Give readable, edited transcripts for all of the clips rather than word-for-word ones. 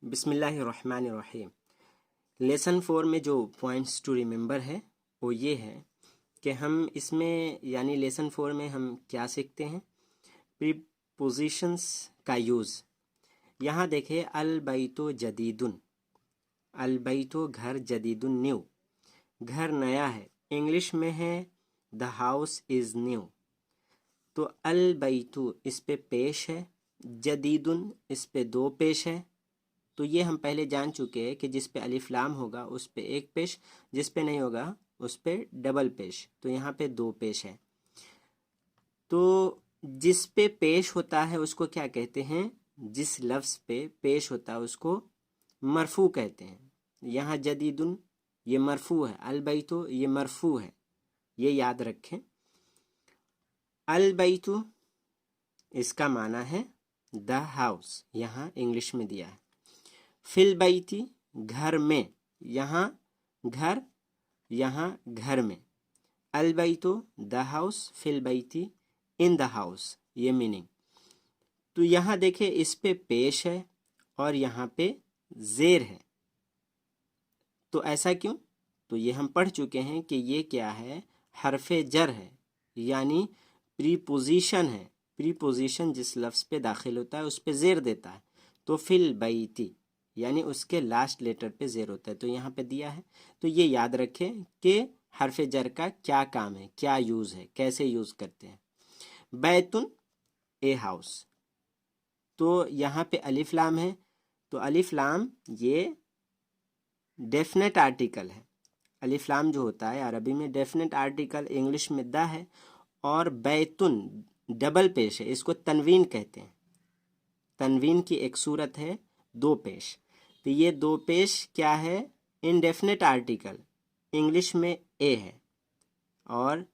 बिस्मिल्लाहिर्रहमानिर्रहीम। लेसन 4 में जो पॉइंट्स टू रिमेंबर है वो ये है कि हम इसमें यानी लेसन 4 में हम क्या सीखते हैं, प्रीपोजिशंस का यूज़। यहाँ देखिए, अल बैतो जदीदुन, अल बैतो घर, जदीदुन न्यू, घर नया है। इंग्लिश में है द हाउस इज़ न्यू। तो अल बैतु इस पे पेश है, जदीदुन इस पे दो पेश है। तो ये हम पहले जान चुके हैं कि जिस पे अलिफ लाम होगा उस पे एक पेश, जिस पे नहीं होगा उस पे डबल पेश। तो यहाँ पे दो पेश है। तो जिस पे पेश होता है उसको क्या कहते हैं, जिस लफ्ज़ पे पेश होता है उसको मरफू कहते हैं। यहाँ जदीदुन ये मरफू है, अल बैतु ये मरफू है, ये याद रखें। अल बैतु इसका माना है द हाउस, यहाँ इंग्लिश में दिया है। फिल बैती घर में, यहाँ घर, यहाँ घर में। अल बैतु द हाउस, फिल बैती इन द हाउस, ये मीनिंग। तो यहाँ देखिए, इस पे पेश है और यहाँ पे ज़ेर है। तो ऐसा क्यों? तो ये हम पढ़ चुके हैं कि ये क्या है, हरफे जर है, यानी प्रीपोजिशन है। प्रीपोजिशन जिस लफ्ज़ पे दाखिल होता है उस पे ज़ेर देता है। तो फिल बैती यानी उसके लास्ट लेटर पे ज़ेर होता है, तो यहाँ पे दिया है। तो ये याद रखें कि हरफे जर का क्या काम है, क्या यूज़ है, कैसे यूज़ करते हैं। बैतुन ए हाउस, तो यहाँ पे अलिफ लाम है। तो अलिफ लाम ये डेफिनेट आर्टिकल है। अलिफ लाम जो होता है अरबी में डेफिनेट आर्टिकल, इंग्लिश में द है। और बैतुन डबल पेश है, इसको तनवीन कहते हैं। तनवीन की एक सूरत है दो पेश। तो ये दो पेश क्या है, इनडेफिनेट आर्टिकल, इंग्लिश में ए है और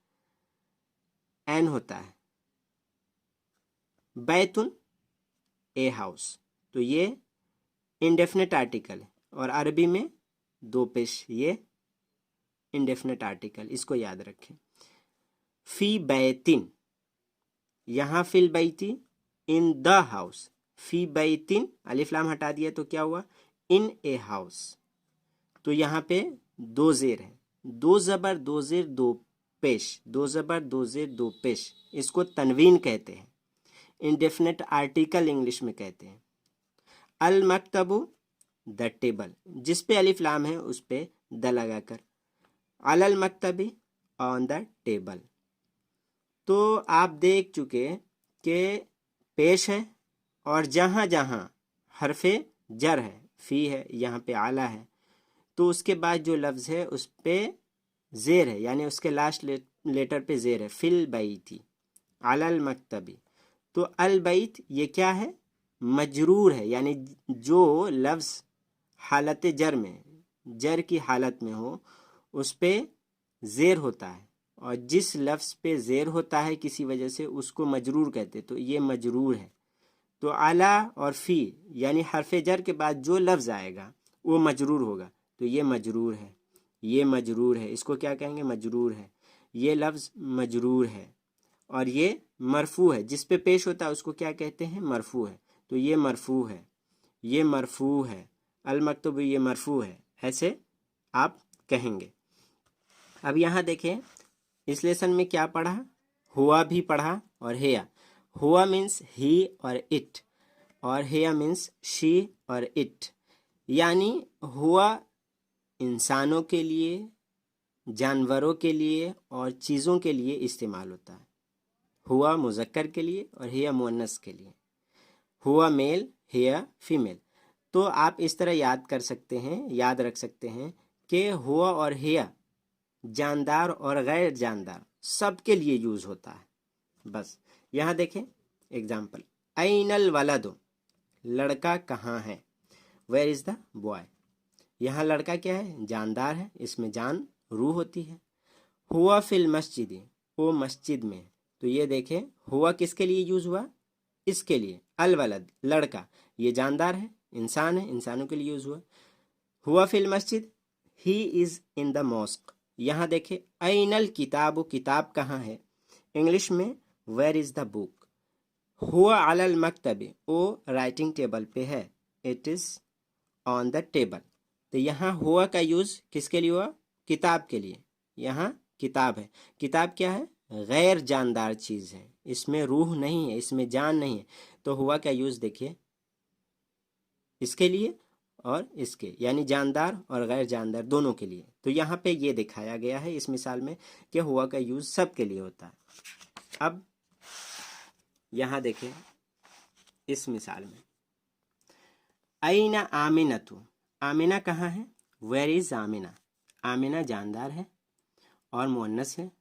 एन होता है। बैतुन ए हाउस, तो ये इनडेफिनेट आर्टिकल है और अरबी में दो पेश, ये इनडेफिनेट आर्टिकल, इसको याद रखें। फी बैतिन, यहाँ फिल बैती इन द हाउस। फी बैतिन अलिफ लाम हटा दिया तो क्या हुआ, इन ए हाउस। तो यहाँ पे दो ज़ेर है, दो ज़बर दो ज़ेर दो पेश, दो ज़बर दो ज़ेर दो पेश, इसको तनवीन कहते हैं। इनडेफिनेट आर्टिकल इंग्लिश में कहते हैं। अल मकतबु द टेबल, जिस पे अलिफ लाम है उस पे द लगाकर। अलल मकतबी ऑन द टेबल। तो आप देख चुके कि पेश है और जहाँ जहाँ हरफे जर है, फ़ी है, यहाँ पे आला है, तो उसके बाद जो लफ्ज़ है उस पे ज़ेर है, यानी उसके लास्ट लेटर पे ज़ेर है। फिल बैती, अलल मकतबी। तो अल बैत ये क्या है, मजरूर है, यानी जो लफ्ज़ हालत जर में, जर की हालत में हो उस पे ज़ेर होता है, और जिस लफ्ज़ पे ज़ेर होता है किसी वजह से उसको मजरूर कहते, तो ये मजरूर है। तो आला और फ़ी यानी हरफे जर के बाद जो लफ्ज़ आएगा वो मजरूर होगा, तो ये मजरूर है, ये मजरूर है, इसको क्या कहेंगे, मजरूर है। ये लफ्ज़ मजरूर है। और ये मरफू है, जिस पे पेश होता है उसको क्या कहते हैं, मरफू है। तो ये मरफू है, ये मरफू है। अल मकतूब ये मरफू है, ऐसे आप कहेंगे। अब यहाँ देखें, इस लेसन में क्या पढ़ा, हुआ भी पढ़ा और हेया। हुआ मीन्स ही और इट, और हेया मीन्स शी और इट। यानी हुआ इंसानों के लिए, जानवरों के लिए और चीज़ों के लिए इस्तेमाल होता है। हुआ मुज़क्कर के लिए और हेया मुअन्नस के लिए। हुआ मेल, हेया फीमेल। तो आप इस तरह याद कर सकते हैं, याद रख सकते हैं कि हुआ और हेया जानदार और गैर जानदार सब के लिए यूज़ होता है। बस यहाँ देखें एग्जाम्पल, ऐनल वलदो, लड़का कहाँ है। वेयर इज़ द बॉय, यहाँ लड़का क्या है, जानदार है, इसमें जान रूह होती है। हुआ फिल मस्जिद, वो मस्जिद में। तो ये देखें, हुआ किसके लिए यूज़ हुआ, इसके लिए। अल वलद लड़का, ये जानदार है, इंसान है, इंसानों के लिए यूज़ हुआ। हुआ फिल मस्जिद, he is in the mosque. यहाँ देखें, ऐनल किताब, किताब कहाँ है, इंग्लिश में वेयर इज़ द बुक। हुआ अलल मकतबे, वो राइटिंग टेबल पे है, it is on the table. तो यहाँ हुआ का यूज़ किसके लिए हुआ? किताब के लिए। यहाँ किताब है, किताब क्या है? गैर जानदार चीज़ है, इसमें रूह नहीं है, इसमें जान नहीं है। तो हुआ का यूज़ देखिए इसके लिए और इसके, यानी जानदार और गैर जानदार दोनों के लिए। तो यहाँ पे ये दिखाया गया है इस मिसाल में कि हुआ का यूज़ सब के लिए होता है। अब यहाँ देखें इस मिसाल में, आइना आमिनतु, आमिना कहाँ है? Where is Amina? आमिना जानदार है और मुअन्नस है।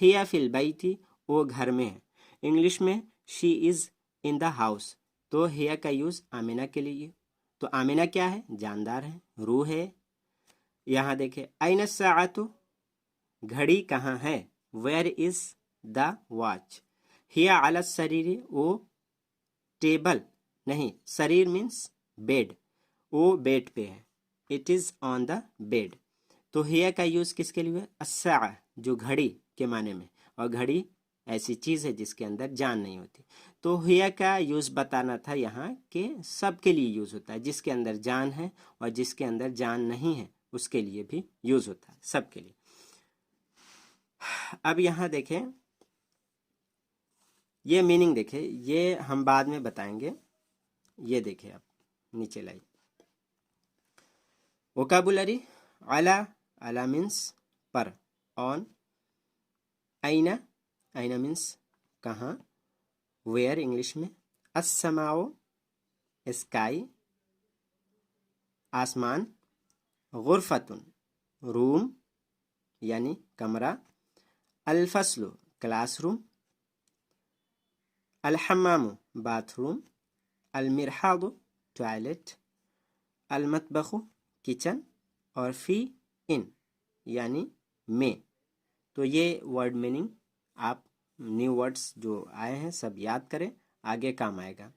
हिया फिल बैती, वो घर में है। इंग्लिश में she is in the house, तो हिया का यूज़ आमिना के लिए। तो आमिना क्या है? जानदार है, रूह है। यहाँ देखे आइना साअतु, घड़ी कहाँ है? Where is the watch? हिया अला सरीरी, वो टेबल नहीं, सरीर मीन्स बेड, वो बेड पे है। It is on the bed. तो हिया का यूज़ किसके लिए? अस्सा, जो घड़ी के माने में, और घड़ी ऐसी चीज़ है जिसके अंदर जान नहीं होती। तो हिया का यूज़ बताना था यहाँ कि सब के लिए यूज़ होता है, जिसके अंदर जान है और जिसके अंदर जान नहीं है उसके लिए भी यूज़ होता है, सब के लिए। अब यहाँ देखें, ये मीनिंग देखें, ये हम बाद में बताएंगे। ये देखें आप नीचे लाइए, वोकाबुलरी अला, अला मीन्स पर, ऑन, आइना, आइना मीन्स कहाँ, वेयर इंग्लिश में, अस्समाओ स्काई आसमान, गुरफतुन रूम यानी कमरा, अलफस्लु क्लासरूम, अलहम्मामु बाथरूम, अलमिरहादु टॉयलेट, अलमतबखु किचन, और फी इन यानी में। तो ये वर्ड मीनिंग आप न्यू वर्ड्स जो आए हैं सब याद करें, आगे काम आएगा।